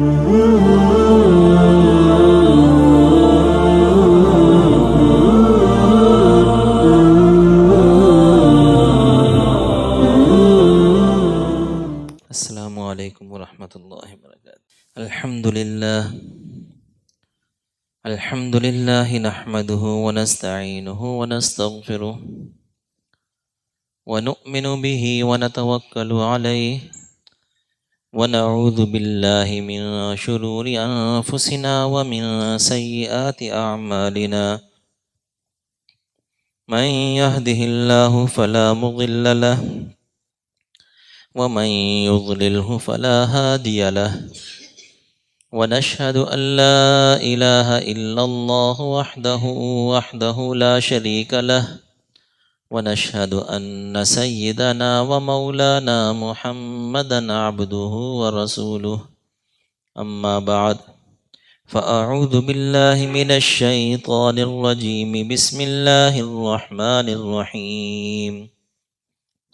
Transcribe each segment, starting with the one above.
السلام علیکم ورحمۃ اللہ وبرکاتہ۔ الحمد للہ نحمده ونستعینه ونستغفره ونؤمن به ونتوکل علیہ ونعوذ باللہ من شرور انفسنا ومن سیئات اعمالنا من يهده الله فلا مضل له ومن يضلله فلا هادي له ونشهد أن لا إله إلا الله وحده لا شريك له ونشهد أن سيدنا ومولانا محمدا عبده ورسوله أما بعد فأعوذ بالله من الشيطان الرجيم بسم الله الرحمن الرحيم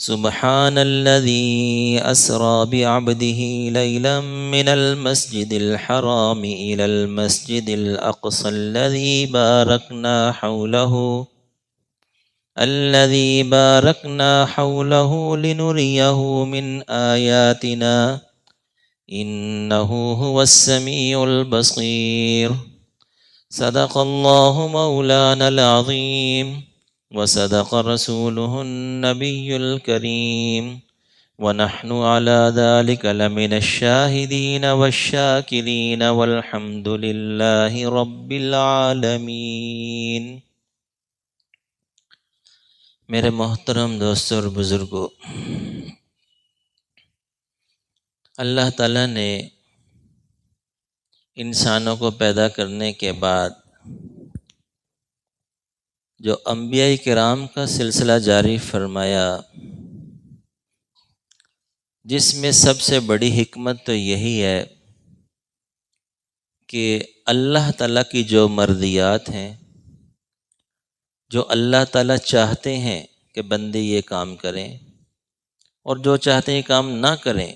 سبحان الذي أسرى بعبده ليلا من المسجد الحرام إلى المسجد الأقصى الذي باركنا حوله لنريه من آياتنا إنه هو السميع البصير صدق الله مولانا العظيم وصدق رسوله النبي الكريم ونحن على ذلك لمن الشاهدين والشاكرين والحمد لله رب العالمين۔ میرے محترم دوستوں اور بزرگوں، اللہ تعالیٰ نے انسانوں کو پیدا کرنے کے بعد جو انبیاء کرام کا سلسلہ جاری فرمایا، جس میں سب سے بڑی حکمت تو یہی ہے کہ اللہ تعالیٰ کی جو مرضیات ہیں، جو اللہ تعالیٰ چاہتے ہیں کہ بندے یہ کام کریں اور جو چاہتے ہیں یہ کام نہ کریں،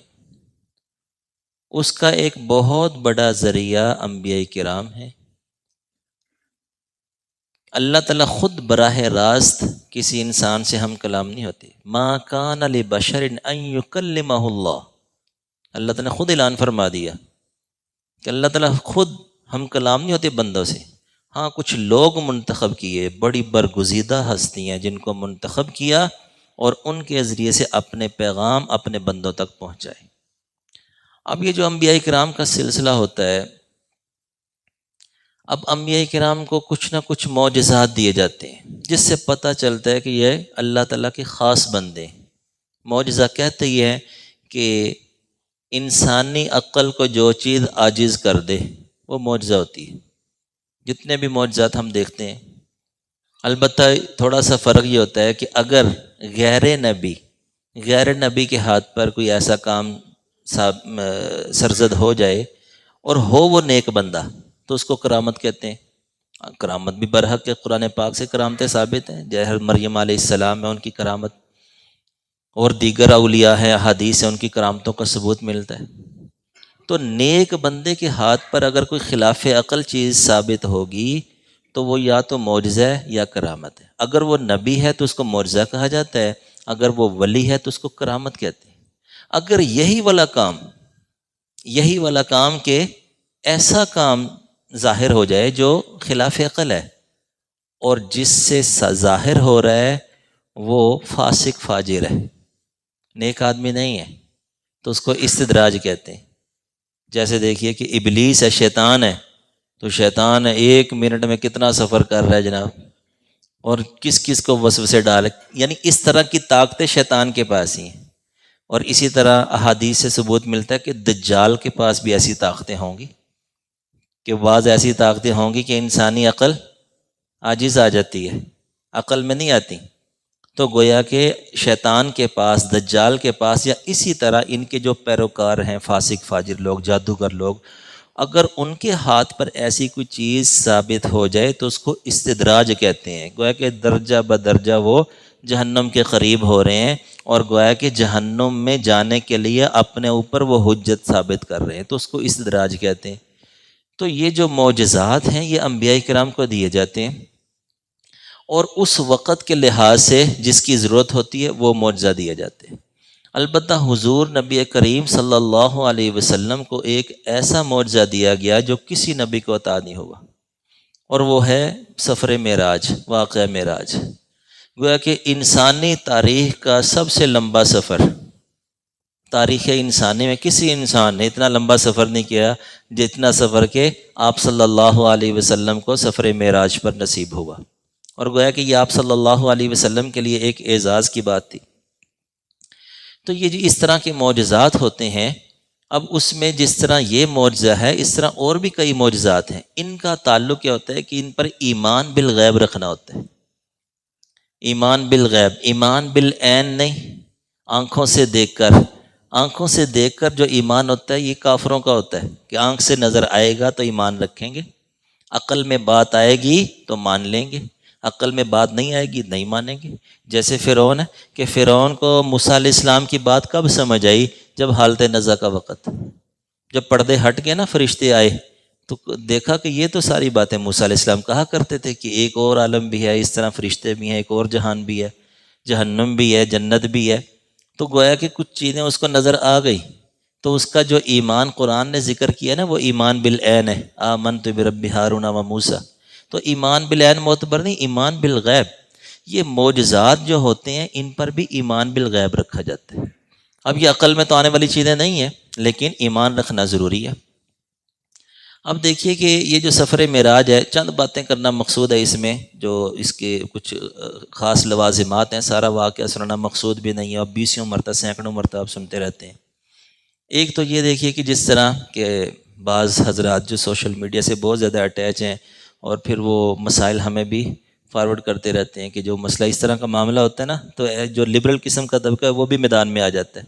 اس کا ایک بہت بڑا ذریعہ انبیاء کرام ہے۔ اللہ تعالیٰ خود براہ راست کسی انسان سے ہم کلام نہیں ہوتے۔ ما کان لبشر ان یکلمہ اللہ، اللہ تعالیٰ نے خود اعلان فرما دیا کہ اللہ تعالیٰ خود ہم کلام نہیں ہوتے بندوں سے۔ ہاں، کچھ لوگ منتخب کیے، بڑی برگزیدہ ہستیاں جن کو منتخب کیا اور ان کے ذریعے سے اپنے پیغام اپنے بندوں تک پہنچائے۔ اب یہ جو انبیاء کرام کا سلسلہ ہوتا ہے، اب انبیاء کرام کو کچھ نہ کچھ معجزات دیے جاتے ہیں جس سے پتہ چلتا ہے کہ یہ اللہ تعالیٰ کے خاص بندے ہیں۔ معجزہ کہتے یہ ہے کہ انسانی عقل کو جو چیز عاجز کر دے وہ معجزہ ہوتی ہے۔ جتنے بھی معجزات ہم دیکھتے ہیں، البتہ تھوڑا سا فرق یہ ہوتا ہے کہ اگر غیر نبی کے ہاتھ پر کوئی ایسا کام سرزد ہو جائے اور ہو وہ نیک بندہ تو اس کو کرامت کہتے ہیں۔ کرامت بھی برحق ہے، قرآن پاک سے کرامتیں ثابت ہیں، جیسے مریم علیہ السلام ہے ان کی کرامت، اور دیگر اولیاء ہیں، احادیث سے ان کی کرامتوں کا ثبوت ملتا ہے۔ تو نیک بندے کے ہاتھ پر اگر کوئی خلاف عقل چیز ثابت ہوگی تو وہ یا تو معجزہ ہے یا کرامت ہے۔ اگر وہ نبی ہے تو اس کو معجزہ کہا جاتا ہے، اگر وہ ولی ہے تو اس کو کرامت کہتے ہیں۔ اگر یہی والا کام کہ ایسا کام ظاہر ہو جائے جو خلاف عقل ہے اور جس سے ظاہر ہو رہا ہے وہ فاسق فاجر ہے، نیک آدمی نہیں ہے، تو اس کو استدراج کہتے ہیں۔ جیسے دیکھیے کہ ابلیس ہے، شیطان ہے، تو شیطان 1 منٹ میں کتنا سفر کر رہا ہے جناب، اور کس کس کو وسوسے ڈالے، یعنی اس طرح کی طاقتیں شیطان کے پاس ہی ہیں۔ اور اسی طرح احادیث سے ثبوت ملتا ہے کہ دجال کے پاس بھی ایسی طاقتیں ہوں گی، کہ بعض ایسی طاقتیں ہوں گی کہ انسانی عقل عاجز آ جاتی ہے، عقل میں نہیں آتی۔ تو گویا کہ شیطان کے پاس، دجال کے پاس، یا اسی طرح ان کے جو پیروکار ہیں فاسق فاجر لوگ، جادوگر لوگ، اگر ان کے ہاتھ پر ایسی کوئی چیز ثابت ہو جائے تو اس کو استدراج کہتے ہیں۔ گویا کہ درجہ بدرجہ وہ جہنم کے قریب ہو رہے ہیں، اور گویا کہ جہنم میں جانے کے لیے اپنے اوپر وہ حجت ثابت کر رہے ہیں، تو اس کو استدراج کہتے ہیں۔ تو یہ جو معجزات ہیں یہ انبیاء کرام کو دیے جاتے ہیں، اور اس وقت کے لحاظ سے جس کی ضرورت ہوتی ہے وہ معجزہ دیے جاتے ہیں۔ البتہ حضور نبی کریم صلی اللہ علیہ وسلم کو ایک ایسا معجزہ دیا گیا جو کسی نبی کو عطا نہیں ہوا، اور وہ ہے سفر معراج، واقعہ معراج۔ گویا کہ انسانی تاریخ کا سب سے لمبا سفر، تاریخ انسانی میں کسی انسان نے اتنا لمبا سفر نہیں کیا جتنا سفر کہ آپ صلی اللہ علیہ وسلم کو سفر معراج پر نصیب ہوا، اور گویا کہ یہ آپ صلی اللہ علیہ وسلم کے لیے ایک اعزاز کی بات تھی۔ تو یہ جو اس طرح کے معجزات ہوتے ہیں، اب اس میں جس طرح یہ معجزہ ہے اس طرح اور بھی کئی معجزات ہیں، ان کا تعلق کیا ہوتا ہے کہ ان پر ایمان بالغیب رکھنا ہوتا ہے۔ ایمان بالغیب، ایمان بالعین نہیں، آنکھوں سے دیکھ کر۔ آنکھوں سے دیکھ کر جو ایمان ہوتا ہے یہ کافروں کا ہوتا ہے کہ آنکھ سے نظر آئے گا تو ایمان رکھیں گے، عقل میں بات آئے گی تو مان لیں گے، عقل میں بات نہیں آئے گی نہیں مانیں گے۔ جیسے فرعون ہے کہ فرعون کو موسیٰ علیہ السلام کی بات کب سمجھ آئی؟ جب حالت نزع کا وقت، جب پردے ہٹ گئے نا، فرشتے آئے تو دیکھا کہ یہ تو ساری باتیں موسیٰ علیہ السلام کہا کرتے تھے کہ ایک اور عالم بھی ہے، اس طرح فرشتے بھی ہیں، ایک اور جہان بھی ہے، جہنم بھی ہے، جنت بھی ہے۔ تو گویا کہ کچھ چیزیں اس کو نظر آ گئی، تو اس کا جو ایمان قرآن نے ذکر کیا نا وہ ایمان بالعین ہے، آمنت برب ہارون و موسیٰ۔ تو ایمان بالعین معتبر نہیں، ایمان بالغیب۔ یہ معجزات جو ہوتے ہیں ان پر بھی ایمان بالغیب رکھا جاتا ہے۔ اب یہ عقل میں تو آنے والی چیزیں نہیں ہیں، لیکن ایمان رکھنا ضروری ہے۔ اب دیکھیے کہ یہ جو سفر معراج ہے، چند باتیں کرنا مقصود ہے اس میں، جو اس کے کچھ خاص لوازمات ہیں، سارا واقعہ سننا مقصود بھی نہیں ہے، اور بیسیوں مرتبہ سینکڑوں مرتبہ آپ سنتے رہتے ہیں۔ ایک تو یہ دیکھیے کہ جس طرح کہ بعض حضرات جو سوشل میڈیا سے بہت زیادہ اٹیچ ہیں، اور پھر وہ مسائل ہمیں بھی فارورڈ کرتے رہتے ہیں کہ جو مسئلہ اس طرح کا معاملہ ہوتا ہے نا، تو جو لبرل قسم کا طبقہ ہے وہ بھی میدان میں آ جاتا ہے۔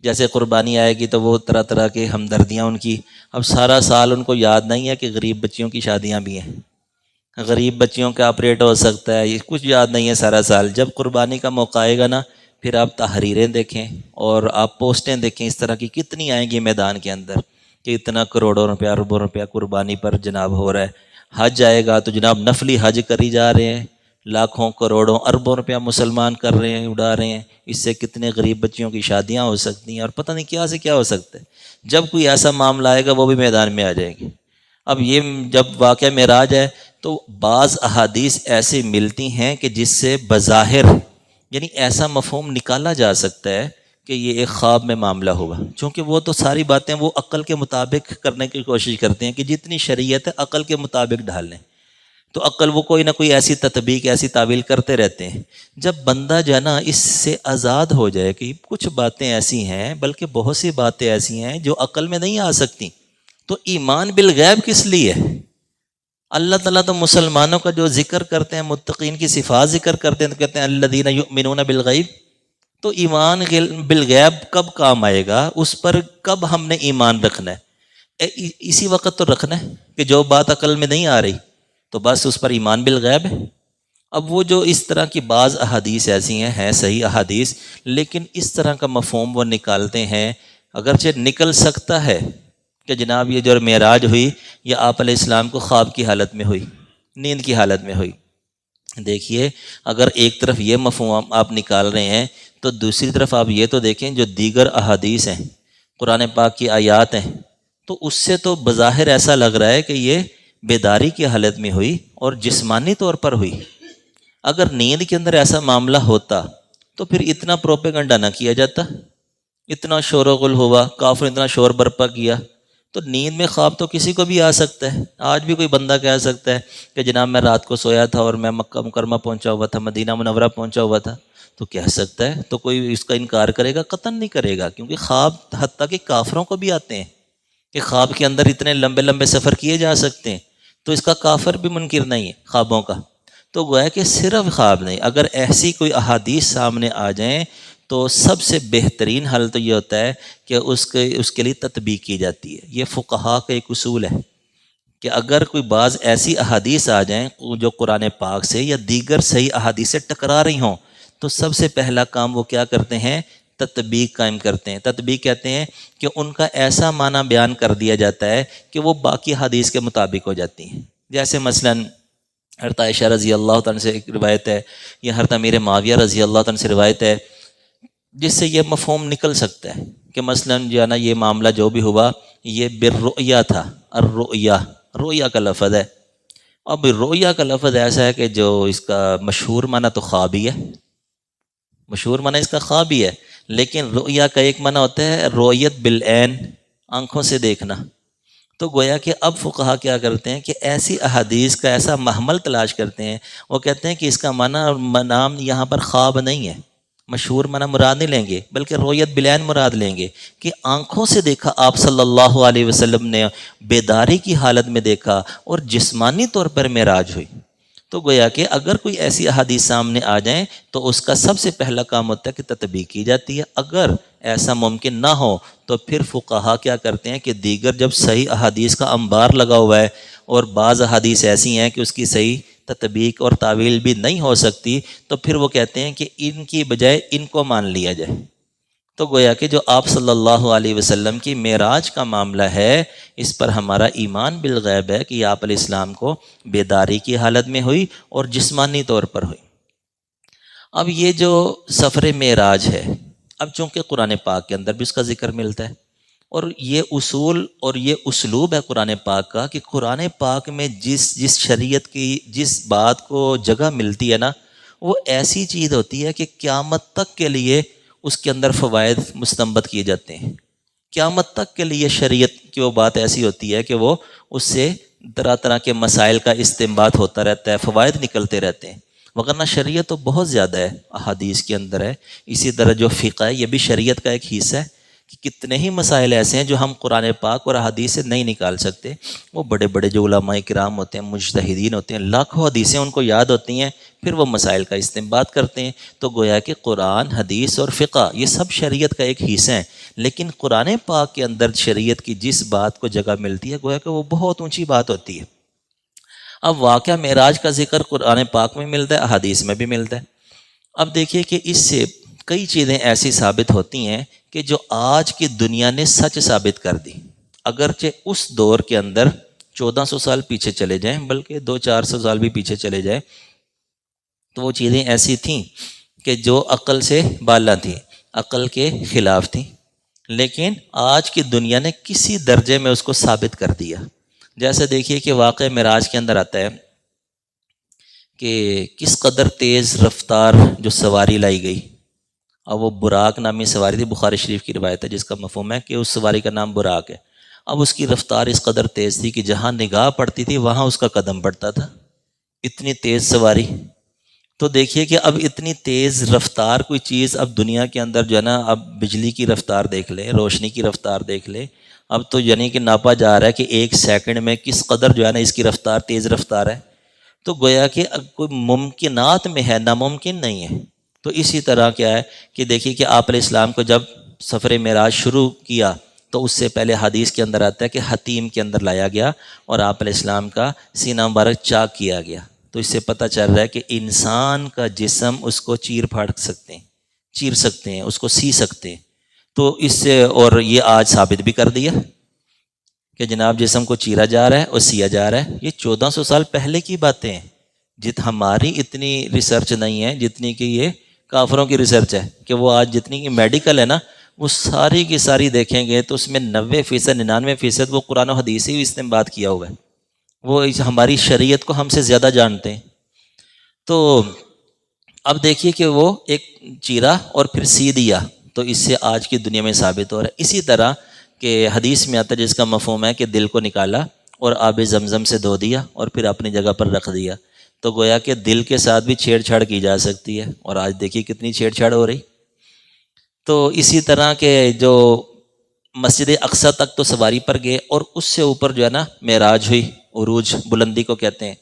جیسے قربانی آئے گی تو وہ طرح طرح کے ہمدردیاں ان کی، اب سارا سال ان کو یاد نہیں ہے کہ غریب بچیوں کی شادیاں بھی ہیں، غریب بچیوں کا آپریٹ ہو سکتا ہے، یہ کچھ یاد نہیں ہے سارا سال۔ جب قربانی کا موقع آئے گا نا، پھر آپ تحریریں دیکھیں اور آپ پوسٹیں دیکھیں، اس طرح کی کتنی آئیں گی میدان کے اندر کہ اتنا کروڑوں روپیہ اربوں روپیہ قربانی پر جناب ہو رہا ہے۔ حج آئے گا تو جناب نفلی حج کری جا رہے ہیں، لاکھوں کروڑوں اربوں روپیہ مسلمان کر رہے ہیں، اڑا رہے ہیں، اس سے کتنے غریب بچیوں کی شادیاں ہو سکتی ہیں، اور پتہ نہیں کیا سے کیا ہو سکتا ہے۔ جب کوئی ایسا معاملہ آئے گا وہ بھی میدان میں آ جائیں گے۔ اب یہ جب واقعہ معراج ہے تو بعض احادیث ایسی ملتی ہیں کہ جس سے بظاہر یعنی ایسا مفہوم نکالا جا سکتا ہے کہ یہ ایک خواب میں معاملہ ہوگا، چونکہ وہ تو ساری باتیں وہ عقل کے مطابق کرنے کی کوشش کرتے ہیں کہ جتنی شریعت ہے عقل کے مطابق ڈھال لیں، تو عقل وہ کوئی نہ کوئی ایسی تطبیق، ایسی تعویل کرتے رہتے ہیں۔ جب بندہ جو ہے نا اس سے آزاد ہو جائے کہ کچھ باتیں ایسی ہیں، بلکہ بہت سی باتیں ایسی ہیں جو عقل میں نہیں آ سکتی، تو ایمان بالغیب کس لیے ہے؟ اللہ تعالیٰ تو مسلمانوں کا جو ذکر کرتے ہیں، متقین کی صفات ذکر کرتے ہیں، تو کہتے ہیں الذین یؤمنون بالغیب۔ تو ایمان بالغیب کب کام آئے گا؟ اس پر کب ہم نے ایمان رکھنا ہے؟ اسی وقت تو رکھنا ہے کہ جو بات عقل میں نہیں آ رہی تو بس اس پر ایمان بالغیب ہے۔ اب وہ جو اس طرح کی بعض احادیث ایسی ہیں صحیح احادیث، لیکن اس طرح کا مفہوم وہ نکالتے ہیں، اگرچہ نکل سکتا ہے کہ جناب یہ جو معراج ہوئی یہ آپ علیہ السلام کو خواب کی حالت میں ہوئی، نیند کی حالت میں ہوئی۔ دیکھیے اگر ایک طرف یہ مفہوم آپ نکال رہے ہیں تو دوسری طرف آپ یہ تو دیکھیں جو دیگر احادیث ہیں، قرآن پاک کی آیات ہیں، تو اس سے تو بظاہر ایسا لگ رہا ہے کہ یہ بیداری کی حالت میں ہوئی اور جسمانی طور پر ہوئی۔ اگر نیند کے اندر ایسا معاملہ ہوتا تو پھر اتنا پروپیگنڈا نہ کیا جاتا، اتنا شور و غل ہوا، کافر اتنا شور برپا کیا۔ تو نیند میں خواب تو کسی کو بھی آ سکتا ہے، آج بھی کوئی بندہ کہہ سکتا ہے کہ جناب میں رات کو سویا تھا اور میں مکہ مکرمہ پہنچا ہوا تھا، مدینہ منورہ پہنچا ہوا تھا، تو کہہ سکتا ہے، تو کوئی اس کا انکار کرے گا؟ قطعاً نہیں کرے گا، کیونکہ خواب حتیٰ کہ کافروں کو بھی آتے ہیں کہ خواب کے اندر اتنے لمبے لمبے سفر کیے جا سکتے ہیں، تو اس کا کافر بھی منکر نہیں ہے خوابوں کا۔ تو گویا کہ صرف خواب نہیں، اگر ایسی کوئی احادیث سامنے آ جائیں تو سب سے بہترین حل تو یہ ہوتا ہے کہ اس کے لیے تطبیق کی جاتی ہے۔ یہ فقہا کا ایک اصول ہے کہ اگر کوئی بعض ایسی احادیث آ جائیں جو قرآن پاک سے یا دیگر صحیح احادیث سے ٹکرا رہی ہوں تو سب سے پہلا کام وہ کیا کرتے ہیں؟ تطبیق قائم کرتے ہیں۔ تطبیق کہتے ہیں کہ ان کا ایسا معنی بیان کر دیا جاتا ہے کہ وہ باقی حدیث کے مطابق ہو جاتی ہیں۔ جیسے مثلاً حضرت عائشہ رضی اللہ تعالیٰ سے ایک روایت ہے، یا حضرت امیر معاویہ رضی اللہ تعالیٰ سے روایت ہے، جس سے یہ مفہوم نکل سکتا ہے کہ مثلاً جو ہے نا یہ معاملہ جو بھی ہوا یہ بالرؤیا تھا۔ الرؤیا، رؤیا کا لفظ ہے۔ اب رؤیا کا لفظ ایسا ہے کہ جو اس کا مشہور معنی تو خواب ہی ہے، مشہور معنی اس کا خواب ہی ہے، لیکن رؤیا کا ایک معنی ہوتا ہے رؤیت بالعین، آنکھوں سے دیکھنا۔ تو گویا کہ اب فقہا کیا کرتے ہیں کہ ایسی احادیث کا ایسا محمل تلاش کرتے ہیں، وہ کہتے ہیں کہ اس کا معنی اور نام یہاں پر خواب نہیں ہے، مشہور معنی مراد نہیں لیں گے، بلکہ رؤیت بالعین مراد لیں گے کہ آنکھوں سے دیکھا آپ صلی اللہ علیہ وسلم نے، بیداری کی حالت میں دیکھا اور جسمانی طور پر معراج ہوئی۔ تو گویا کہ اگر کوئی ایسی احادیث سامنے آ جائیں تو اس کا سب سے پہلا کام ہوتا ہے کہ تطبیق کی جاتی ہے۔ اگر ایسا ممکن نہ ہو تو پھر فقہا کیا کرتے ہیں کہ دیگر جب صحیح احادیث کا انبار لگا ہوا ہے اور بعض احادیث ایسی ہیں کہ اس کی صحیح تطبیق اور تعویل بھی نہیں ہو سکتی، تو پھر وہ کہتے ہیں کہ ان کی بجائے ان کو مان لیا جائے۔ تو گویا کہ جو آپ صلی اللہ علیہ وسلم کی معراج کا معاملہ ہے، اس پر ہمارا ایمان بالغیب ہے کہ یہ آپ علیہ السلام کو بیداری کی حالت میں ہوئی اور جسمانی طور پر ہوئی۔ اب یہ جو سفر معراج ہے، اب چونکہ قرآن پاک کے اندر بھی اس کا ذکر ملتا ہے، اور یہ اصول اور یہ اسلوب ہے قرآن پاک کا کہ قرآن پاک میں جس شریعت کی جس بات کو جگہ ملتی ہے نا، وہ ایسی چیز ہوتی ہے کہ قیامت تک کے لیے اس کے اندر فوائد مستنبط کیے جاتے ہیں۔ قیامت تک کے لیے شریعت کی وہ بات ایسی ہوتی ہے کہ وہ اس سے طرح طرح کے مسائل کا استنباط ہوتا رہتا ہے، فوائد نکلتے رہتے ہیں۔ وگرنہ شریعت تو بہت زیادہ ہے، احادیث کے اندر ہے۔ اسی طرح جو فقہ ہے یہ بھی شریعت کا ایک حصہ ہے کہ کتنے ہی مسائل ایسے ہیں جو ہم قرآن پاک اور احادیث سے نہیں نکال سکتے۔ وہ بڑے بڑے جو علماء کرام ہوتے ہیں، مجتہدین ہوتے ہیں، لاکھوں حدیثیں ان کو یاد ہوتی ہیں، پھر وہ مسائل کا استنباط کرتے ہیں۔ تو گویا کہ قرآن، حدیث اور فقہ یہ سب شریعت کا ایک حصہ ہیں، لیکن قرآن پاک کے اندر شریعت کی جس بات کو جگہ ملتی ہے گویا کہ وہ بہت اونچی بات ہوتی ہے۔ اب واقعہ معراج کا ذکر قرآن پاک میں ملتا ہے، احادیث میں بھی ملتا ہے۔ اب دیکھیے کہ اس سے کئی چیزیں ایسی ثابت ہوتی ہیں کہ جو آج کی دنیا نے سچ ثابت کر دی، اگرچہ اس دور کے اندر 1400 سال پیچھے چلے جائیں، بلکہ 200-400 سال بھی پیچھے چلے جائیں، تو وہ چیزیں ایسی تھیں کہ جو عقل سے بالا تھیں، عقل کے خلاف تھیں، لیکن آج کی دنیا نے کسی درجے میں اس کو ثابت کر دیا۔ جیسے دیکھیے کہ واقعہ معراج کے اندر آتا ہے کہ کس قدر تیز رفتار جو سواری لائی گئی، اب وہ براق نامی سواری تھی، بخاری شریف کی روایت ہے جس کا مفہوم ہے کہ اس سواری کا نام براق ہے۔ اب اس کی رفتار اس قدر تیز تھی کہ جہاں نگاہ پڑتی تھی وہاں اس کا قدم پڑتا تھا، اتنی تیز سواری۔ تو دیکھیے کہ اب اتنی تیز رفتار کوئی چیز اب دنیا کے اندر جو ہے نا، اب بجلی کی رفتار دیکھ لیں، روشنی کی رفتار دیکھ لیں، اب تو یعنی کہ ناپا جا رہا ہے کہ ایک سیکنڈ میں کس قدر جو ہے نا اس کی رفتار تیز رفتار ہے۔ تو گویا کہ کوئی ممکنات میں ہے، ناممکن نہیں ہے۔ تو اسی طرح کیا ہے کہ دیکھیے کہ آپ علیہ السلام کو جب سفر معراج شروع کیا تو اس سے پہلے حدیث کے اندر آتا ہے کہ حتیم کے اندر لایا گیا اور آپ علیہ السلام کا سینہ مبارک چاک کیا گیا۔ تو اس سے پتہ چل رہا ہے کہ انسان کا جسم اس کو چیر پھاڑ سکتے ہیں، چیر سکتے ہیں، اس کو سی سکتے ہیں۔ تو اس سے اور یہ آج ثابت بھی کر دیا کہ جناب جسم کو چیرا جا رہا ہے اور سیا جا رہا ہے۔ یہ 1400 سال پہلے کی باتیں ہیں، ہماری اتنی ریسرچ نہیں ہے جتنی کہ یہ کافروں کی ریسرچ ہے، کہ وہ آج جتنی کی میڈیکل ہے نا، وہ ساری کی ساری دیکھیں گے تو اس میں 90%، 99% وہ قرآن و حدیث ہی استنباط کیا ہوا ہے۔ وہ ہماری شریعت کو ہم سے زیادہ جانتے ہیں۔ تو اب دیکھیے کہ وہ ایک چیرا اور پھر سی دیا، تو اس سے آج کی دنیا میں ثابت ہو رہا ہے۔ اسی طرح کہ حدیث میں آتا ہے جس کا مفہوم ہے کہ دل کو نکالا اور آب زمزم سے دھو دیا اور پھر اپنی جگہ پر رکھ دیا۔ تو گویا کہ دل کے ساتھ بھی چھیڑ چھاڑ کی جا سکتی ہے، اور آج دیکھیے کتنی چھیڑ چھاڑ ہو رہی۔ تو اسی طرح کے جو مسجد اقصی تک تو سواری پر گئے، اور اس سے اوپر جو ہے نا معراج ہوئی، عروج بلندی کو کہتے ہیں۔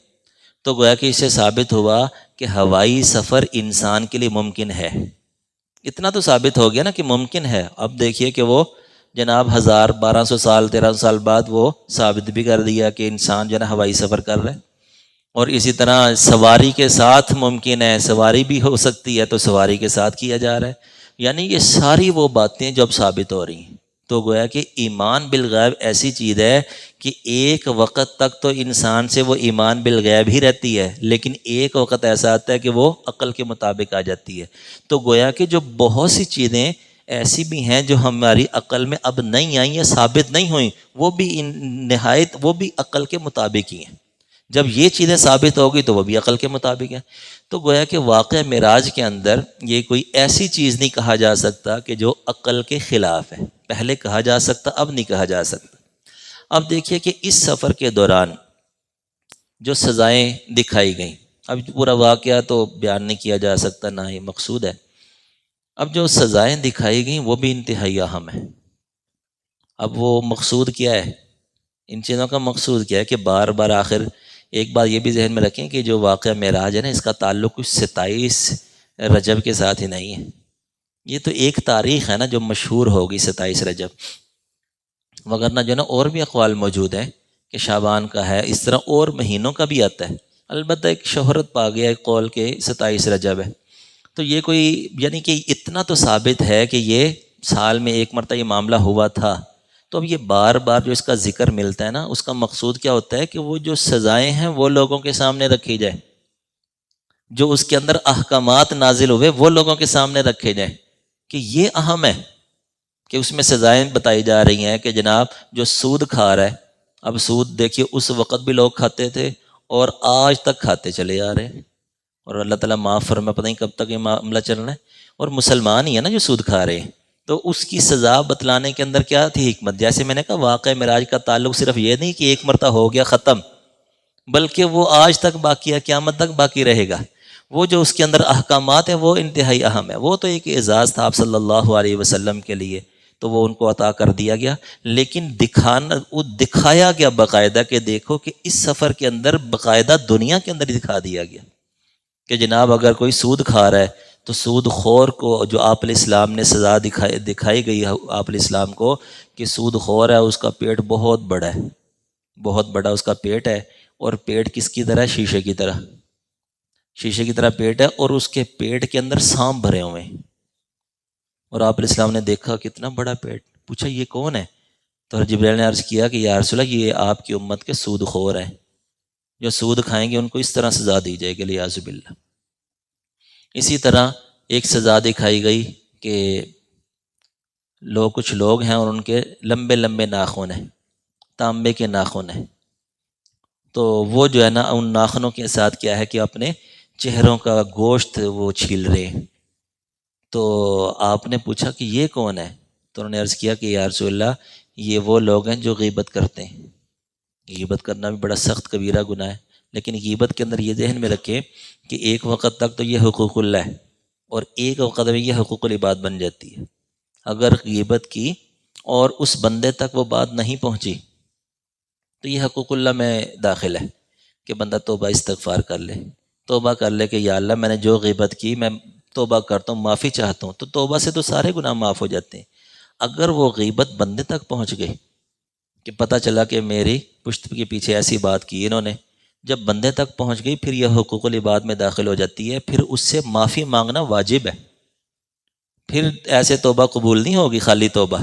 تو گویا کہ اس سے ثابت ہوا کہ ہوائی سفر انسان کے لیے ممکن ہے۔ اتنا تو ثابت ہو گیا نا کہ ممکن ہے۔ اب دیکھیے کہ وہ جناب 1200 سال 1300 سال بعد وہ ثابت بھی کر دیا کہ انسان جو ہے نا ہوائی سفر کر رہا ہے۔ اور اسی طرح سواری کے ساتھ ممکن ہے، سواری بھی ہو سکتی ہے تو سواری کے ساتھ کیا جا رہا ہے۔ یعنی یہ ساری وہ باتیں جو اب ثابت ہو رہی ہیں، تو گویا کہ ایمان بالغیب ایسی چیز ہے کہ ایک وقت تک تو انسان سے وہ ایمان بالغیب ہی رہتی ہے، لیکن ایک وقت ایسا آتا ہے کہ وہ عقل کے مطابق آ جاتی ہے۔ تو گویا کہ جو بہت سی چیزیں ایسی بھی ہیں جو ہماری عقل میں اب نہیں آئیں یا ثابت نہیں ہوئیں، وہ بھی نہایت وہ بھی عقل کے مطابق ہی ہیں۔ جب یہ چیزیں ثابت ہوگی تو وہ بھی عقل کے مطابق ہیں۔ تو گویا کہ واقعہ معراج کے اندر یہ کوئی ایسی چیز نہیں کہا جا سکتا کہ جو عقل کے خلاف ہے۔ پہلے کہا جا سکتا، اب نہیں کہا جا سکتا۔ اب دیکھیے کہ اس سفر کے دوران جو سزائیں دکھائی گئیں، اب پورا واقعہ تو بیان نہیں کیا جا سکتا، نہ ہی مقصود ہے۔ اب جو سزائیں دکھائی گئیں وہ بھی انتہائی اہم ہیں۔ اب وہ مقصود کیا ہے؟ ان چیزوں کا مقصود کیا ہے کہ بار بار آخر ایک بات یہ بھی ذہن میں رکھیں کہ جو واقعہ معراج ہے نا، اس کا تعلق کچھ 27 رجب کے ساتھ ہی نہیں ہے۔ یہ تو ایک تاریخ ہے نا جو مشہور ہوگی 27 رجب، وگرنہ جو نا اور بھی اقوال موجود ہیں کہ شعبان کا ہے، اس طرح اور مہینوں کا بھی آتا ہے۔ البتہ ایک شہرت پا گیا ایک قول کے 27 رجب ہے۔ تو یہ کوئی یعنی کہ اتنا تو ثابت ہے کہ یہ سال میں ایک مرتبہ یہ معاملہ ہوا تھا۔ تو اب یہ بار بار جو اس کا ذکر ملتا ہے نا، اس کا مقصود کیا ہوتا ہے کہ وہ جو سزائیں ہیں وہ لوگوں کے سامنے رکھی جائے، جو اس کے اندر احکامات نازل ہوئے وہ لوگوں کے سامنے رکھے جائیں، کہ یہ اہم ہے کہ اس میں سزائیں بتائی جا رہی ہیں کہ جناب جو سود کھا رہا ہے، اب سود دیکھیے اس وقت بھی لوگ کھاتے تھے اور آج تک کھاتے چلے آ رہے ہیں، اور اللہ تعالیٰ معاف فرمائے، پتہ نہیں کب تک یہ معاملہ چل رہا ہے، اور مسلمان ہی ہے نا جو سود کھا رہے ہیں۔ تو اس کی سزا بتلانے کے اندر کیا تھی حکمت؟ جیسے میں نے کہا واقعہ معراج کا تعلق صرف یہ نہیں کہ ایک مرتبہ ہو گیا ختم، بلکہ وہ آج تک باقی ہے، قیامت تک باقی رہے گا۔ وہ جو اس کے اندر احکامات ہیں وہ انتہائی اہم ہے۔ وہ تو ایک اعزاز تھا آپ صلی اللہ علیہ وسلم کے لیے، تو وہ ان کو عطا کر دیا گیا، لیکن دکھایا گیا باقاعدہ کہ دیکھو کہ اس سفر کے اندر باقاعدہ دنیا کے اندر دکھا دیا گیا کہ جناب اگر کوئی سود کھا رہا ہے تو سود خور کو جو آپ علیہ السلام نے سزا دکھائی گئی ہے آپ علیہ السلام کو کہ سود خور ہے، اس کا پیٹ بہت بڑا ہے، بہت بڑا اس کا پیٹ ہے، اور پیٹ کس کی طرح؟ شیشے کی طرح، شیشے کی طرح پیٹ ہے، اور اس کے پیٹ کے اندر سانپ بھرے ہوئے ہیں۔ اور آپ علیہ السلام نے دیکھا کتنا بڑا پیٹ، پوچھا یہ کون ہے؟ تو جبرائیل نے عرض کیا کہ یا رسول اللہ یہ آپ کی امت کے سود خور ہیں، جو سود کھائیں گے ان کو اس طرح سزا دی جائے گی، لیاذ باللہ۔ اسی طرح ایک سزا دکھائی گئی کہ کچھ لوگ ہیں اور ان کے لمبے لمبے ناخن ہیں، تانبے کے ناخن ہیں، تو وہ جو ہے نا ان ناخنوں کے ساتھ کیا ہے کہ اپنے چہروں کا گوشت وہ چھیل رہے ہیں۔ تو آپ نے پوچھا کہ یہ کون ہے؟ تو انہوں نے عرض کیا کہ یا رسول اللہ یہ وہ لوگ ہیں جو غیبت کرتے ہیں۔ غیبت کرنا بھی بڑا سخت کبیرہ گناہ ہے، لیکن غیبت کے اندر یہ ذہن میں رکھے کہ ایک وقت تک تو یہ حقوق اللہ ہے، اور ایک وقت میں یہ حقوق العباد بن جاتی ہے۔ اگر غیبت کی اور اس بندے تک وہ بات نہیں پہنچی تو یہ حقوق اللہ میں داخل ہے کہ بندہ توبہ استغفار کر لے، توبہ کر لے کہ یا اللہ میں نے جو غیبت کی میں توبہ کرتا ہوں، معافی چاہتا ہوں، تو توبہ سے تو سارے گناہ معاف ہو جاتے ہیں۔ اگر وہ غیبت بندے تک پہنچ گئی کہ پتہ چلا کہ میری پشت کے پیچھے ایسی بات کی انہوں نے، جب بندے تک پہنچ گئی پھر یہ حقوق العباد میں داخل ہو جاتی ہے، پھر اس سے معافی مانگنا واجب ہے۔ پھر ایسے توبہ قبول نہیں ہوگی خالی توبہ،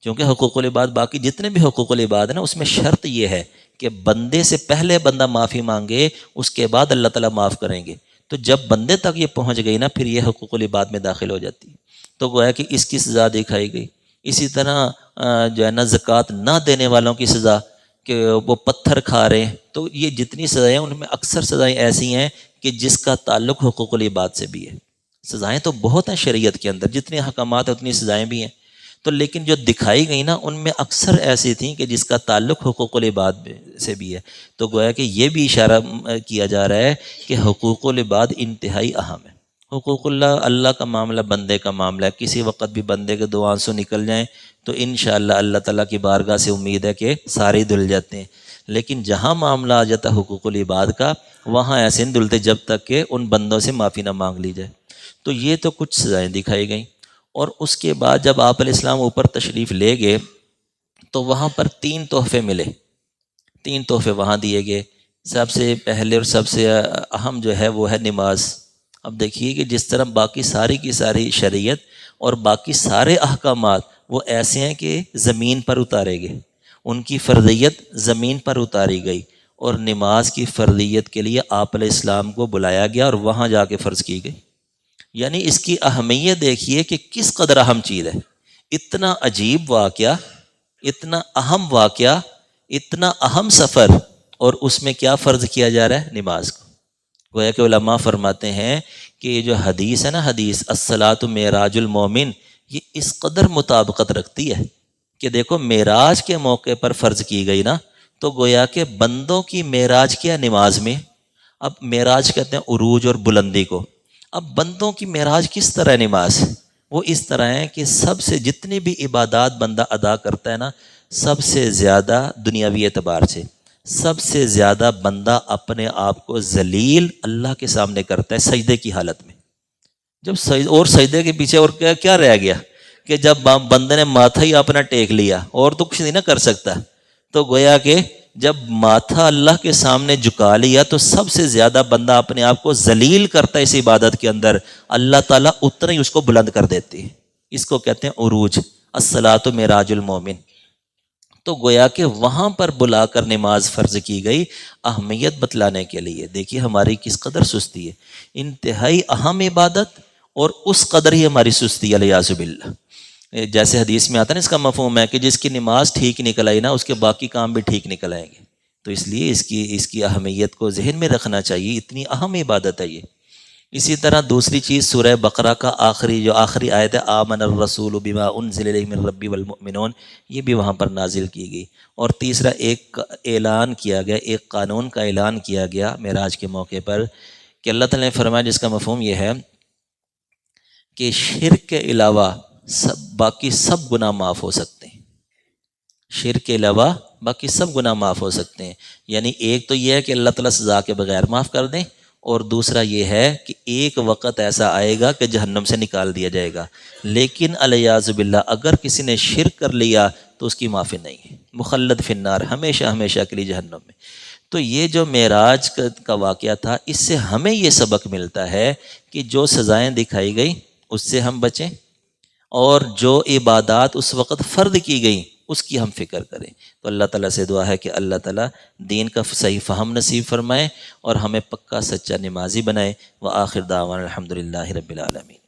کیونکہ حقوق العباد باقی جتنے بھی حقوق العباد ہیں نا اس میں شرط یہ ہے کہ بندے سے پہلے بندہ معافی مانگے، اس کے بعد اللہ تعالیٰ معاف کریں گے۔ تو جب بندے تک یہ پہنچ گئی نا پھر یہ حقوق العباد میں داخل ہو جاتی ہے۔ تو گویا کہ اس کی سزا دکھائی گئی۔ اسی طرح جو ہے نا زکوٰۃ نہ دینے والوں کی سزا کہ وہ پتھر کھا رہے ہیں، تو یہ جتنی سزائیں ان میں اکثر سزائیں ایسی ہیں کہ جس کا تعلق حقوق العباد سے بھی ہے۔ سزائیں تو بہت ہیں شریعت کے اندر، جتنے احکامات ہیں اتنی سزائیں بھی ہیں، تو لیکن جو دکھائی گئی نا ان میں اکثر ایسی تھیں کہ جس کا تعلق حقوق العباد سے بھی ہے۔ تو گویا کہ یہ بھی اشارہ کیا جا رہا ہے کہ حقوق العباد انتہائی اہم ہے۔ حقوق اللہ کا معاملہ بندے کا معاملہ ہے، کسی وقت بھی بندے کے 2 آنسو نکل جائیں تو انشاءاللہ اللہ تعالیٰ کی بارگاہ سے امید ہے کہ سارے دھل جاتے ہیں، لیکن جہاں معاملہ آ جاتا ہے حقوق العباد کا وہاں ایسے نہیں دھلتے جب تک کہ ان بندوں سے معافی نہ مانگ لی جائے۔ تو یہ تو کچھ سزائیں دکھائی گئیں، اور اس کے بعد جب آپ علیہ السلام اوپر تشریف لے گئے تو وہاں پر 3 تحفے ملے، 3 تحفے وہاں دیے گئے۔ سب سے پہلے اور سب سے اہم جو ہے وہ ہے نماز۔ اب دیکھیے کہ جس طرح باقی ساری کی ساری شریعت اور باقی سارے احکامات وہ ایسے ہیں کہ زمین پر اتارے گئے، ان کی فرضیت زمین پر اتاری گئی، اور نماز کی فرضیت کے لیے آپ علیہ السلام کو بلایا گیا اور وہاں جا کے فرض کی گئی۔ یعنی اس کی اہمیت دیکھیے کہ کس قدر اہم چیز ہے۔ اتنا عجیب واقعہ، اتنا اہم واقعہ، اتنا اہم سفر، اور اس میں کیا فرض کیا جا رہا ہے؟ نماز کو۔ گویا کہ علماء فرماتے ہیں کہ یہ جو حدیث ہے نا، حدیث الصلاۃ معراج المومن، یہ اس قدر مطابقت رکھتی ہے کہ دیکھو معراج کے موقع پر فرض کی گئی نا، تو گویا کہ بندوں کی معراج کیا؟ نماز میں۔ اب معراج کہتے ہیں عروج اور بلندی کو، اب بندوں کی معراج کس طرح نماز؟ وہ اس طرح ہے کہ سب سے جتنی بھی عبادات بندہ ادا کرتا ہے نا، سب سے زیادہ دنیاوی اعتبار سے سب سے زیادہ بندہ اپنے آپ کو ذلیل اللہ کے سامنے کرتا ہے سجدے کی حالت میں۔ جب اور سجدے کے پیچھے اور کیا رہ گیا کہ جب بندے نے ماتھا ہی اپنا ٹیک لیا اور تو کچھ نہیں نہ کر سکتا، تو گویا کہ جب ماتھا اللہ کے سامنے جھکا لیا تو سب سے زیادہ بندہ اپنے آپ کو ذلیل کرتا ہے اس عبادت کے اندر، اللہ تعالیٰ اتنا ہی اس کو بلند کر دیتی ہے۔ اس کو کہتے ہیں عروج، الصلاۃ معراج المومن۔ تو گویا کہ وہاں پر بلا کر نماز فرض کی گئی اہمیت بتلانے کے لیے۔ دیکھیے ہماری کس قدر سستی ہے، انتہائی اہم عبادت اور اس قدر ہی ہماری سستی، علیاذ باللہ۔ جیسے حدیث میں آتا ہے نا، اس کا مفہوم ہے کہ جس کی نماز ٹھیک نکل آئی نا، اس کے باقی کام بھی ٹھیک نکل آئیں گے۔ تو اس لیے اس کی اہمیت کو ذہن میں رکھنا چاہیے، اتنی اہم عبادت ہے یہ۔ اسی طرح دوسری چیز سورہ بقرہ کا آخری آیت ہے آمن الرسول بما انزل الیہ من ربی والمؤمنون، یہ بھی وہاں پر نازل کی گئی۔ اور تیسرا ایک اعلان کیا گیا، ایک قانون کا اعلان کیا گیا معراج کے موقع پر، کہ اللہ تعالیٰ نے فرمایا، جس کا مفہوم یہ ہے کہ شرک کے علاوہ باقی سب گناہ معاف ہو سکتے ہیں۔ شرک کے علاوہ باقی سب گناہ معاف ہو سکتے ہیں۔ یعنی ایک تو یہ ہے کہ اللہ تعالیٰ سزا کے بغیر معاف کر دیں، اور دوسرا یہ ہے کہ ایک وقت ایسا آئے گا کہ جہنم سے نکال دیا جائے گا۔ لیکن علیاذ باللہ اگر کسی نے شرک کر لیا تو اس کی معافی نہیں ہے، مخلد فی النار، ہمیشہ ہمیشہ کے لیے جہنم میں۔ تو یہ جو معراج کا واقعہ تھا، اس سے ہمیں یہ سبق ملتا ہے کہ جو سزائیں دکھائی گئی اس سے ہم بچیں، اور جو عبادات اس وقت فرض کی گئیں اس کی ہم فکر کریں۔ تو اللہ تعالیٰ سے دعا ہے کہ اللہ تعالیٰ دین کا صحیح فہم نصیب فرمائے اور ہمیں پکا سچا نمازی بنائے۔ وآخر دعوانا الحمدللہ رب العالمین۔